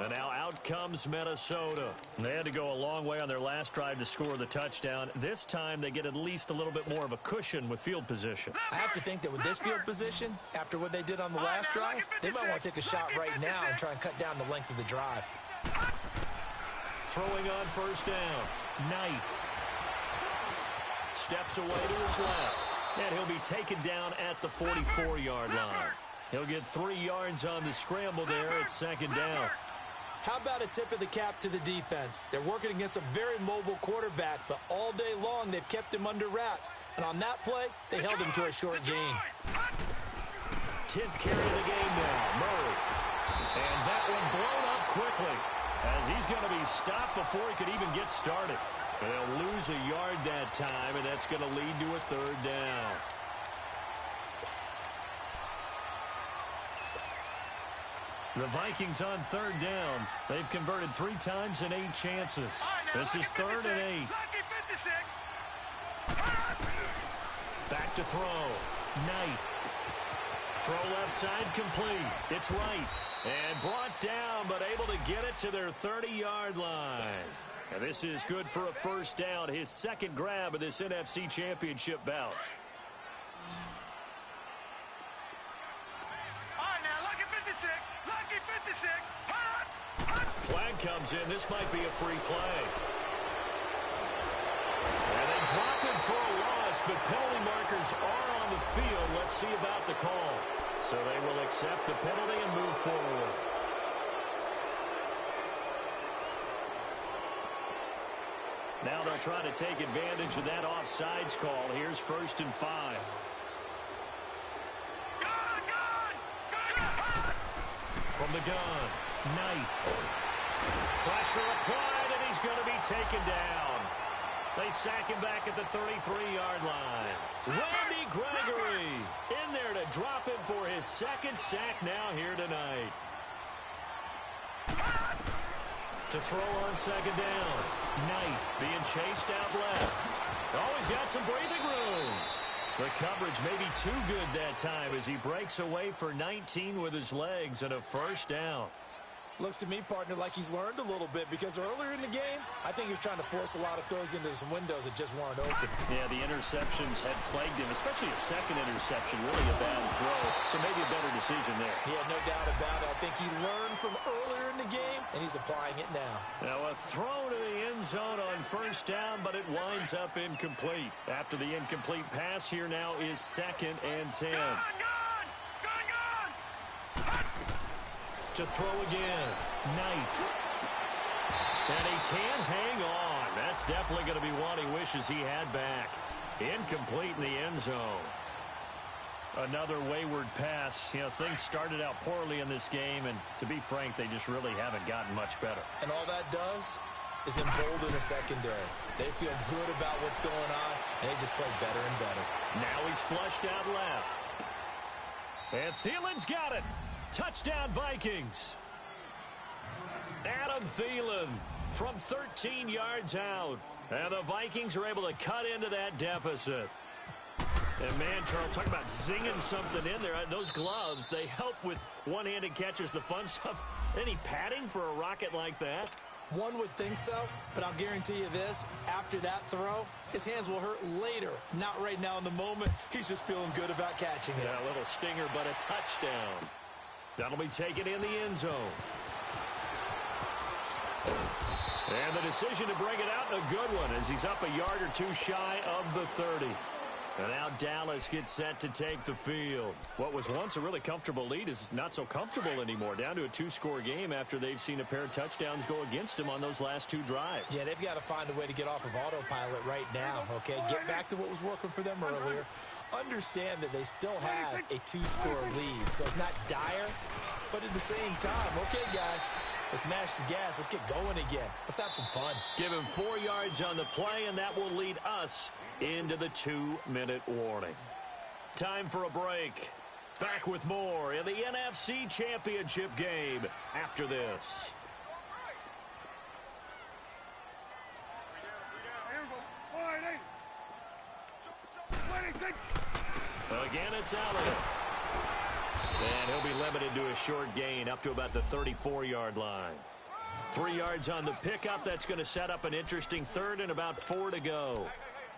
And now out comes Minnesota. They had to go a long way on their last drive to score the touchdown. This time they get at least a little bit more of a cushion with field position. I have to think that with this field position, after what they did on the last drive, they might want to take a shot right now and try and cut down the length of the drive. Throwing on first down. Knight steps away to his left. And he'll be taken down at the 44-yard line. He'll get 3 yards on the scramble there at second down. How about a tip of the cap to the defense? They're working against a very mobile quarterback, but all day long they've kept him under wraps. And on that play, they held him to a short gain. 10th carry of the game now, Murray. And that one blown up quickly as he's going to be stopped before he could even get started. And they'll lose a yard that time, and that's going to lead to a third down. The Vikings on third down. They've converted 3 times in 8 chances. This is 3rd and 8. Back to throw. Knight. Throw left side complete. It's right. And brought down, but able to get it to their 30-yard line. And this is good for a first down. His second grab of this NFC Championship bout. Flag comes in. This might be a free play. And they drop him for a loss, but penalty markers are on the field. Let's see about the call. So they will accept the penalty and move forward. Now they'll try to take advantage of that offsides call. Here's 1st and 5. From the gun, Knight. Pressure applied, and he's going to be taken down. They sack him back at the 33-yard line. Randy Gregory in there to drop him for his second sack now here tonight. To throw on second down. Knight being chased out left. Always got some breathing room. The coverage may be too good that time as he breaks away for 19 with his legs and a first down. Looks to me, partner, like he's learned a little bit because earlier in the game, I think he was trying to force a lot of throws into some windows that just weren't open. Yeah, the interceptions had plagued him, especially a second interception, really a bad throw. So maybe a better decision there. Yeah, no doubt about it. I think he learned from earlier in the game, and he's applying it now. Now a throw to the end zone on first down, but it winds up incomplete. After the incomplete pass, here now is 2nd and 10. To throw again, Knight. And he can't hang on. That's definitely going to be one he wishes he had back. Incomplete in the end zone. Another wayward pass. You know, things started out poorly in this game, and to be frank, they just really haven't gotten much better. And all that does is embolden the secondary. They feel good about what's going on, and they just play better and better. Now he's flushed out left. And Thielen's got it. Touchdown, Vikings. Adam Thielen from 13 yards out. And the Vikings are able to cut into that deficit. And, man, Charles, talk about zinging something in there. Those gloves, they help with one-handed catches, the fun stuff. Any padding for a rocket like that? One would think so, but I'll guarantee you this. After that throw, his hands will hurt later. Not right now in the moment. He's just feeling good about catching it. Yeah, a little stinger, but a touchdown. That'll be taken in the end zone. And the decision to bring it out, a good one, as he's up a yard or two shy of the 30. And now Dallas gets set to take the field. What was once a really comfortable lead is not so comfortable anymore. Down to a 2-score game after they've seen a pair of touchdowns go against them on those last 2 drives. Yeah, they've got to find a way to get off of autopilot right now, okay? Get back to what was working for them earlier. Understand that they still have a 2-score lead, so it's not dire, but at the same time, okay, guys, let's mash the gas. Let's get going again. Let's have some fun. Give him 4 yards on the play, and that will lead us into the 2-minute warning. Time for a break. Back with more in the NFC Championship game after this. Again, it's Allen. And he'll be limited to a short gain up to about the 34-yard line. 3 yards on the pickup. That's going to set up an interesting third and about 4 to go.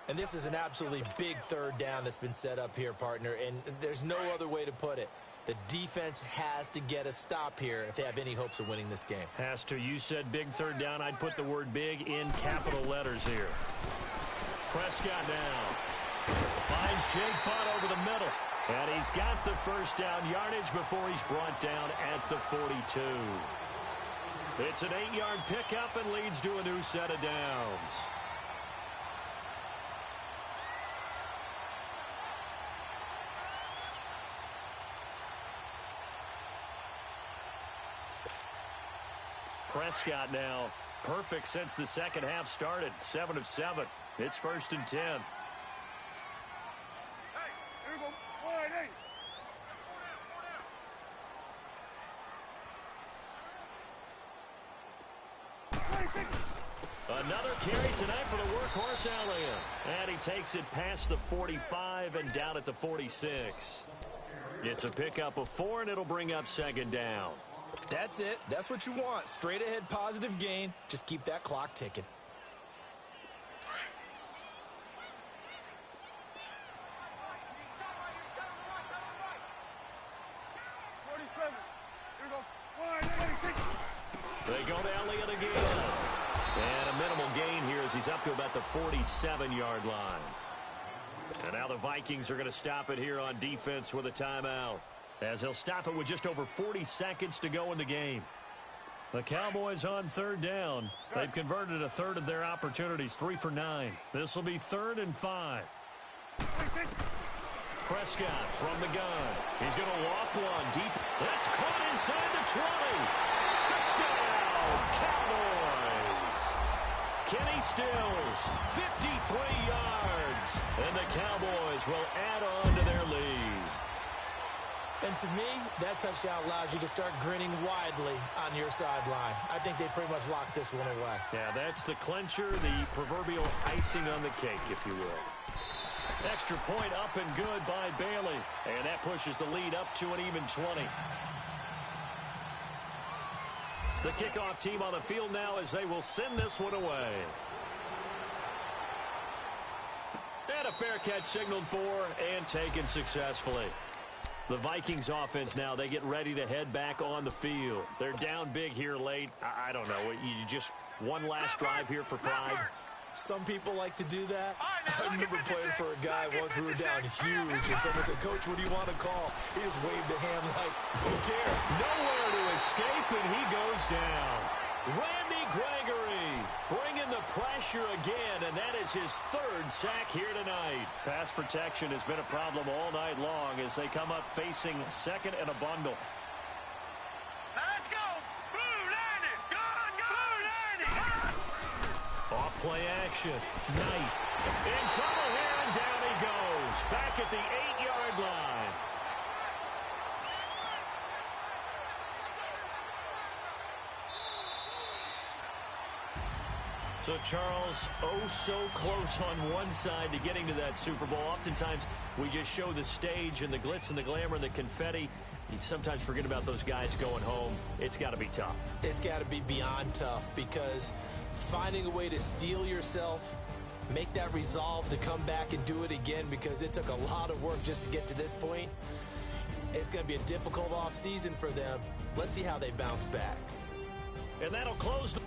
And this is an absolutely big third down that's been set up here, partner, and there's no other way to put it. The defense has to get a stop here if they have any hopes of winning this game. Has to. You said big third down. I'd put the word big in capital letters here. Prescott now finds Jake Butt over the middle. And he's got the first down yardage before he's brought down at the 42. It's an 8-yard pickup and leads to a new set of downs. Prescott now perfect since the second half started. 7 of 7. It's 1st and 10. Hey, here we go. 180. Another carry tonight for the workhorse Elliott. And he takes it past the 45 and down at the 46. It's a pickup of 4, and it'll bring up 2nd down. That's it. That's what you want. Straight ahead positive gain. Just keep that clock ticking. They go to Elliott again. And a minimal gain here as he's up to about the 47-yard line. And now the Vikings are going to stop it here on defense with a timeout, as he'll stop it with just over 40 seconds to go in the game. The Cowboys on 3rd down. They've converted a third of their opportunities, 3 for 9. This will be 3rd and 5. Prescott from the gun. He's going to loft one deep. That's caught inside the 20. Touchdown, Cowboys. Kenny Stills, 53 yards. And the Cowboys will add on to their lead. And to me, that touchdown allows you to start grinning widely on your sideline. I think they pretty much locked this one away. Yeah, that's the clincher, the proverbial icing on the cake, if you will. Extra point up and good by Bailey. And that pushes the lead up to an even 20. The kickoff team on the field now as they will send this one away. And a fair catch signaled for and taken successfully. The Vikings offense now, they get ready to head back on the field. They're down big here late. I don't know. You just one last drive here for pride. Some people like to do that. I remember playing for a guy once. We were down huge, and someone said, "Coach, what do you want to call?" He just waved a hand like, who cares? Nowhere to escape, and he goes down. Randy Gregory bringing the pressure again, and that is his 3rd sack here tonight. Pass protection has been a problem all night long as they come up facing 2nd and a bundle. Let's go. Blue Landon. Blue Landon. Off play action. Knight in trouble here, and down he goes. Back at the 8-yard line. So, Charles, oh so close on one side to getting to that Super Bowl. Oftentimes, we just show the stage and the glitz and the glamour and the confetti. You sometimes forget about those guys going home. It's got to be tough. It's got to be beyond tough, because finding a way to steel yourself, make that resolve to come back and do it again, because it took a lot of work just to get to this point. It's going to be a difficult offseason for them. Let's see how they bounce back. And that'll close the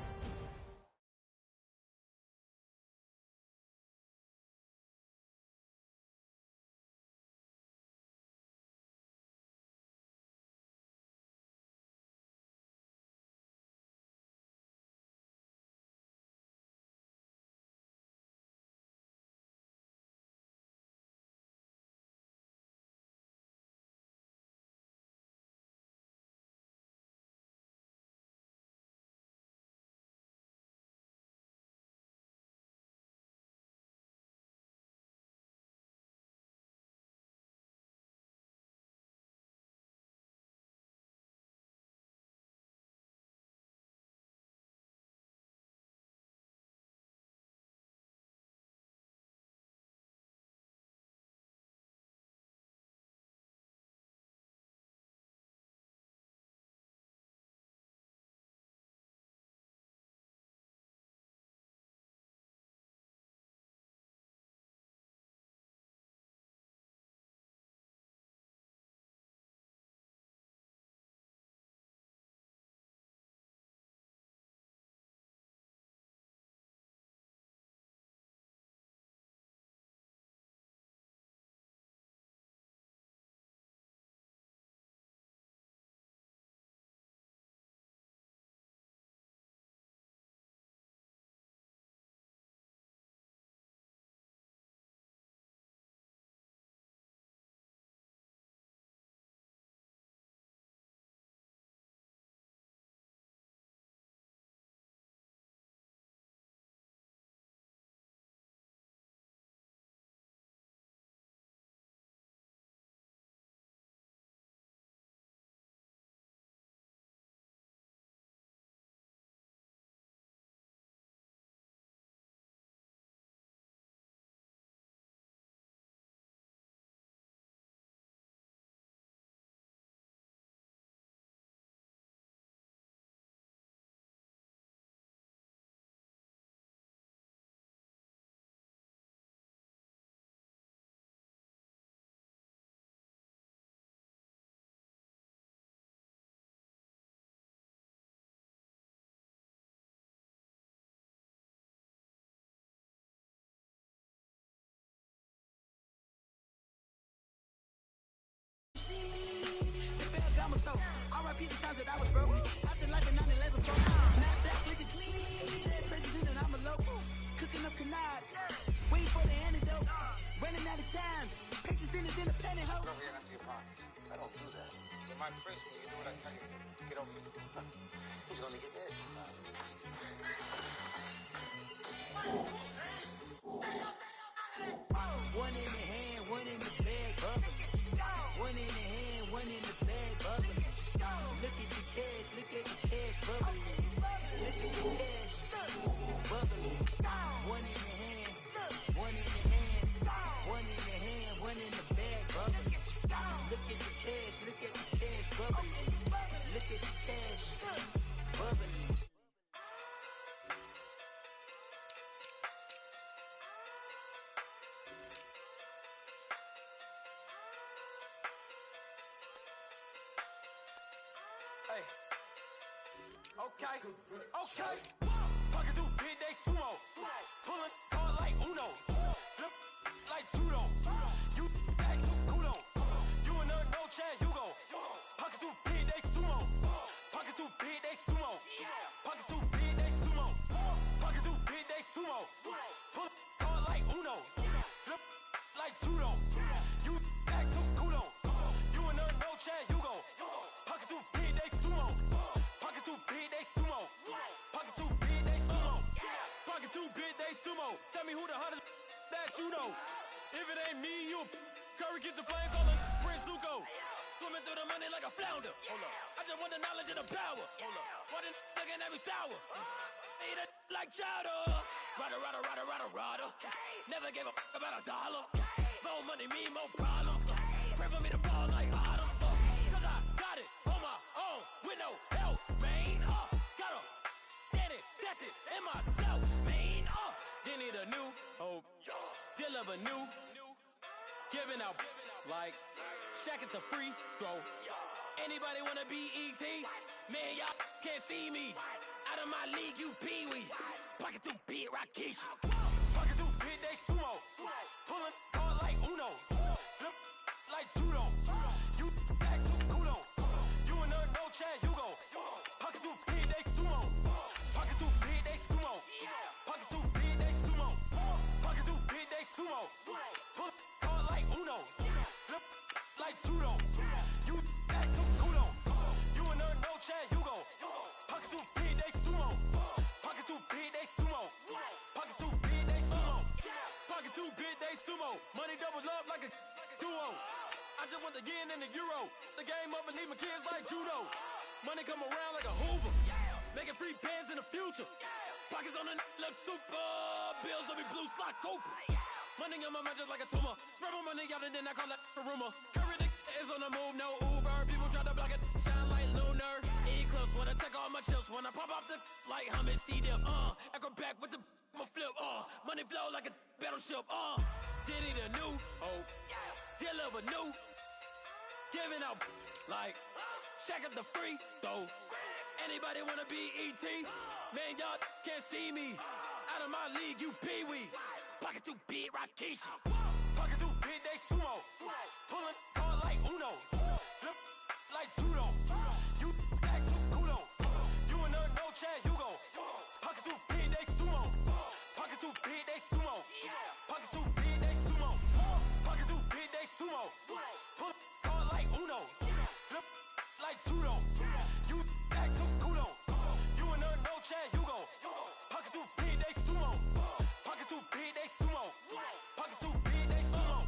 my Chris when you do what I tell you. Get over here. He's gonna get this. One in the hand, one in the bag, bubbling. One in the hand, one in the bag, bubbling. Look at the cash, bubbling. Look at the cash, bubbling. One in the hand, one in the hand, one in the hand, one in the bag, bubbling. Look at the cash, bubbling. Look at the cash, bubbling. Hey. Okay. Pocket too big, they sumo. Pulling card like Uno. Flip like judo. You act too kudo. You and her no Chad Hugo. Pocket too big, they sumo. Pocket too big, they sumo. Pocket too big, they sumo. Pocket too big, they sumo. Pull card like Uno. Flip like judo. You act too kudo. You and her no Chad Hugo. Pocket too big, they sumo. Pocket too big, they sumo. Pocket too big, they sumo. Pocket too big, they sumo. Tell me who the hottest that you know. If it ain't me, you Curry get the flame calling Prince Zuko. Swimming through the money like a flounder. Hold up. I just want the knowledge and the power. Hold up. Why the looking at me sour? Eat it like chowder. Rada. Never gave a about $1. More money, me, more problems. Pray for me to fall like autumn. Cause I got it on my own with no help, man. Got a daddy, that's it, in myself, man. They need a new hope, deal of a new, giving out like Shaq at the free throw. Anybody wanna be ET? Man, y'all can't see me. Out of my league, you pee-wee. Pocket too big, Rakesh. Pocket too big, they sumo. Pulling card like Uno. Flip like judo. You act too kudo. You and her no Chad Hugo. Pocket too big, they sumo. Pocket too big, they sumo. Pocket too big, they sumo. Pocket too big, they sumo. Pull card like Uno. Flip like judo. You act too kudo. You and her no Chad Hugo. Pocket too big, they sumo. Pocket too big, they sumo. Pocket too big, they sumo. Pocket too big, they sumo. Money doubles up like a duo. I just want the yen and the euro. The game up and leave my kids like judo. Money come around like a Hoover. Making free bands in the future. Pockets on the look super. Bills on me blue slot Cooper. Money on my mind just like a tumor. Spread my money out and then I call that a rumor. Curry the is on the move, no Uber. People try to block it, shine like lunar. Eclipse when I take all my chips. When I pop off the like hummus C-dip. Acrobat with the flip. Money flow like a battleship. Diddy the new hope. Deliver new. Giving out like Shaq at the free throw. Anybody wanna be ET? Man, y'all can't see me. Out of my league, you pee-wee. Pocket too big, Rakesh. Pocket too big, they sumo. Pulling card like Uno. Flip like judo. You act too kudo. You and her no Chad Hugo. Pocket too big, they sumo. Pocket too big, they sumo. Pocket too big, they sumo. Pocket too big, they sumo. Pull card like Uno. Flip like judo. You act too kudo. You and her no Chad Hugo. Pocket too big, they sumo. Pocket too big, they sumo. Pocket too big, they sumo.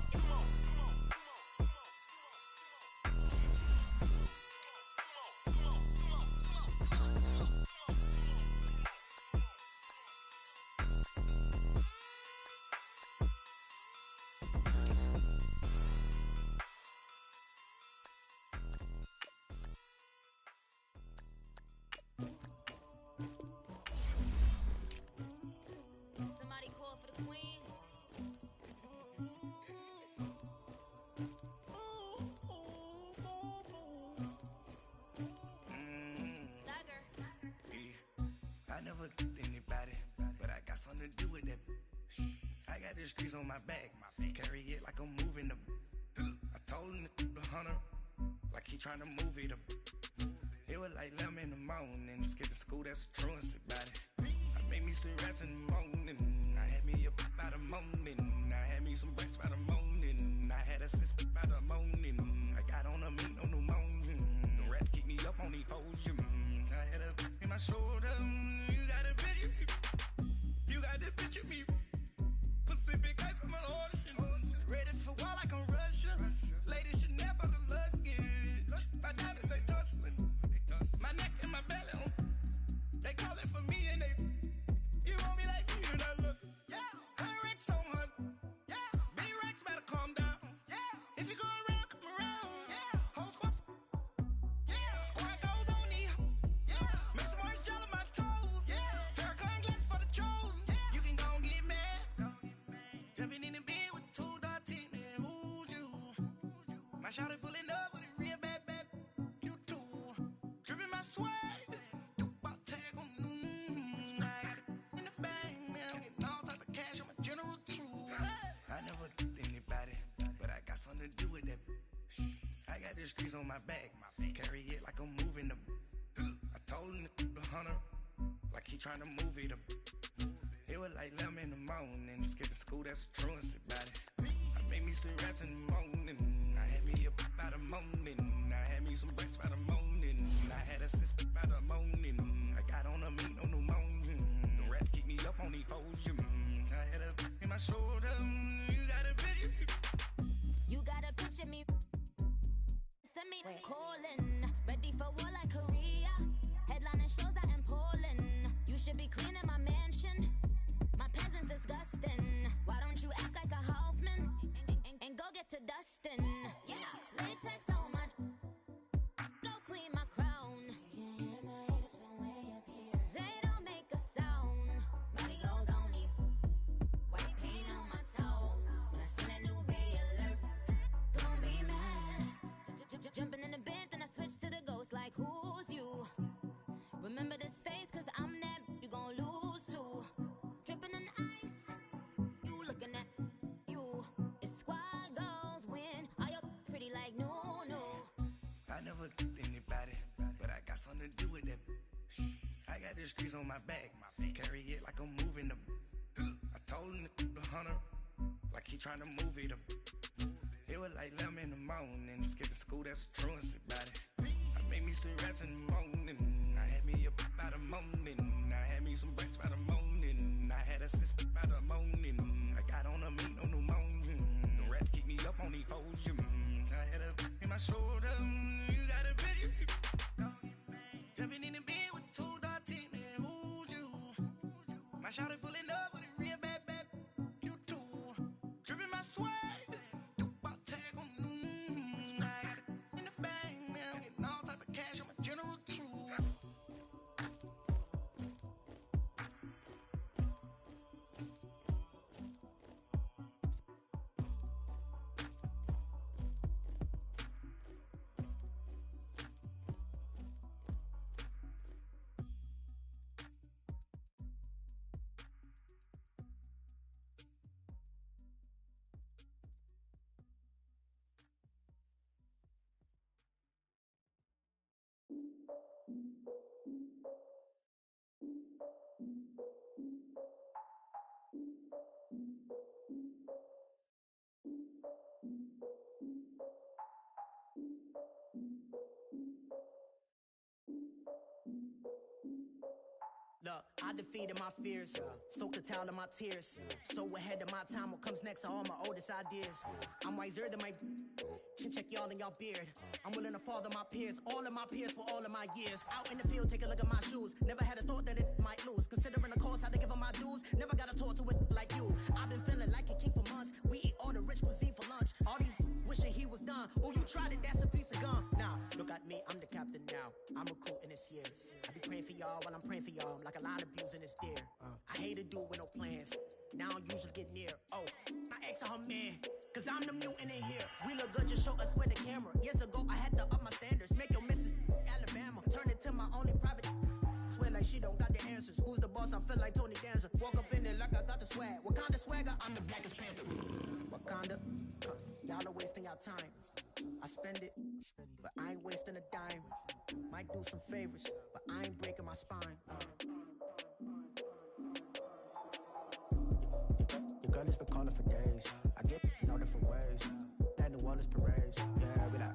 Somebody call for the queen. Dagger. Yeah. I never anybody, but I got something to do with that. I got the streets on my back, carry it like I'm moving the. I told him to 100, like he trying to move it up. It was like 11 in the morning, skipping school, that's a truancy about it. I made me some rest in the morning, I had me a by the morning, I had me some breaks by the morning, I had a six by the morning, I got on a meat on the morning. up on these hoes. I had a in my shoulder. You got a picture. You got this picture me. Pacific ice on my ocean. Ready for war like I'm Russian. Ladies should never the luggage. My diamonds they tussling. My neck and my belly. They calling for me and they. You want me like me and I look. Yeah. Her Rex on her. Yeah. Big Rex better calm down. Yeah. If you go around, come around. Yeah. Whole squad. Yeah. Squad goes on me. Yeah. Make some orange gel on my toes. Yeah. Farrakhan glass for the chosen. Yeah. You can go and get mad. Jumping in the bed with two dark teeth, man. Who's you? My shawty pulling up with a real bad. You too. Dripping my swag. Something to do with that. I got the streets on my back. Carry it like I'm moving the. I told him the hunter, like he trying to move it up. It was like 11 in the morning. Skipping school, that's a truancy about it. I made me some rest in the morning. I had me up by the morning. I had me some breaks by the morning. I had a sis by the morning. I got on a meat on the morning. The rats keep me up on these hoes. I had a in my shoulder. You got a vision. You gotta picture me. Send me calling. Ready for war like Korea. Headlining shows out in Poland. You should be cleaning my mansion. My peasants disgusting. Why don't you act like a Hoffman and go get to dustin'? Yeah, latex on my. Go clean my crown. Can't hear my haters from way up here. They don't make a sound. Money goes on these. White paint on my toes. When I send a new alert. Gonna be mad. Jumping in the bed, then I switch to the ghost like who's you? Remember this face, cause I'm that you gon' lose too. Dripping in ice, you looking at you. It's squad goals win. Are you pretty like no? I never did anybody, but I got something to do with that. I got the streets on my back. Carry it like I'm moving the. I told him the hunter, like he trying to move it up. It was like 11 in the morning. Skipping school, that's a truancy about it. I made me some rest in the morning. I had me up by the morning. I had me some breaks by the morning. I had a sis by the morning. I got on a meat on the morning. The rats keep me up on these hoes. I had a in my shoulder. You got a vision. Jumping in the bed with two dark teeth, man. Who's you? My shawty pulling up with a real bad. You too. Dripping my swag. Look, I defeated my fears, soaked the towel of my tears. So ahead of my time, what comes next are all my oldest ideas. I'm wiser than my chin check y'all in y'all beard. I'm willing to father my peers, all of my peers for all of my years. Out in the field, take a look at my shoes. Never had a thought that it might lose. Considering the cost, how to give them my dues. Never got a talk to it like you. I've been feeling like a king for months. We eat all the rich cuisine for lunch. All these wishing he was done. Oh, you tried it, that's a piece of gum. Now, look at me, I'm the captain now. I'm recruiting this year. I be praying for y'all while I'm praying for y'all. Like a line of abusing this deer. I hate to do with no plans. Now I usually get near. Oh, my ex on her man. Cause I'm the mutant in here. We look good, just show us where the camera. Years ago, I had to up my standards. Make your missus Alabama. Turn it to my only private. Swear like she don't got the answers. Who's the boss? I feel like Tony Danza. Walk up in there like I got the swag. What kind of swagger? I'm the blackest panther. Wakanda. Y'all are wasting your time. I spend it, but I ain't wasting a dime. Might do some favors, but I ain't breaking my spine. Your girl has been calling for days. I get in all different ways. That New Orleans parades. Yeah, we like.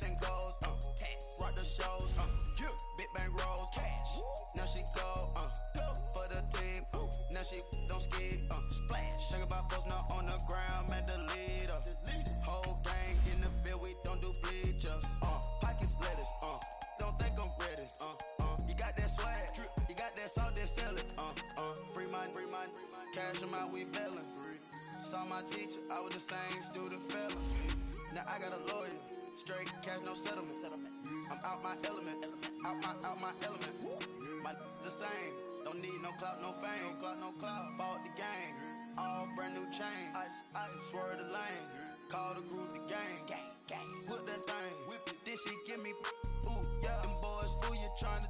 10 goals, rock the shows, big bang rolls, cash. Now she go, for the team, now she don't ski, splash. Think about posting up on the ground, man, the leader. Whole gang in the field, we don't do bleachers, pocket splitters, don't think I'm ready, you got that swag, you got that salt, then sell it, free mind, cash amount, we bailing. Saw my teacher, I was the same student fella. Now I got a lawyer, straight cash, no settlement. I'm out my element, out my element. My the same, don't need no clout, no fame. No clout, bought the game, all brand new chain. I swerve the lane, call the group the gang. Whip that thing, whip it, this shit give me, ooh, yeah. Them boys fool you trying to